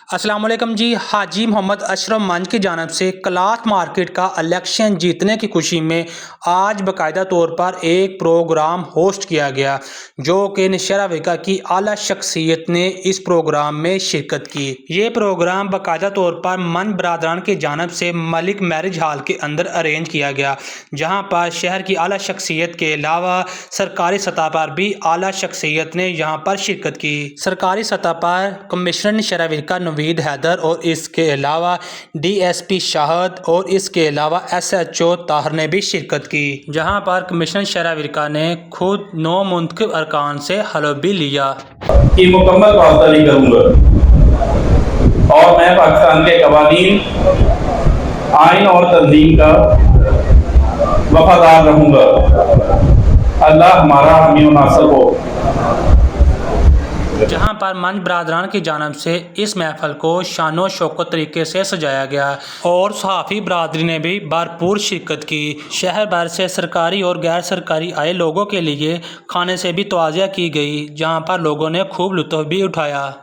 अस्सलाम वालेकुम जी। हाजी मोहम्मद अशरफ मंच की जानब से क्लॉथ मार्केट का इलेक्शन जीतने की खुशी में आज बाकायदा तौर पर एक प्रोग्राम होस्ट किया गया, जो कि नौशहरा विका की आला शख्सियत ने इस प्रोग्राम में शिरकत की। ये प्रोग्राम बाकायदा तौर पर मंच बरादरान की जानब से मलिक मैरिज हॉल के अंदर अरेंज किया गया, जहाँ पर शहर की आला शख्सियत के अलावा सरकारी सतह पर भी आला शख्सियत ने यहाँ पर शिरकत की। सरकारी सतह पर कमिश्नर नौशहरा विका नवीद हैदर और इसके अलावा DSP शाहद और इसके अलावा SHO ताहर ने भी शिरकत की, जहां पर कमिश्नर नौशहरा विका ने खुद 9 मुंतखब अरकान से हलफ भी लिया की मुकम्मल पासदारी करूँगा और मैं पाकिस्तान के कवानीन, आइन और तंजीम का वफादार रहूँगा। अल्लाह हमारा हामी और नासर हो। जहां पर मंच बरादरान की जानब से इस महफल को शानो शौकत तरीके से सजाया गया और सहाफ़ी बरादरी ने भी भरपूर शिरकत की। शहर भर से सरकारी और गैर सरकारी आए लोगों के लिए खाने से भी तवाज़िया की गई, जहां पर लोगों ने खूब लुत्फ़ भी उठाया।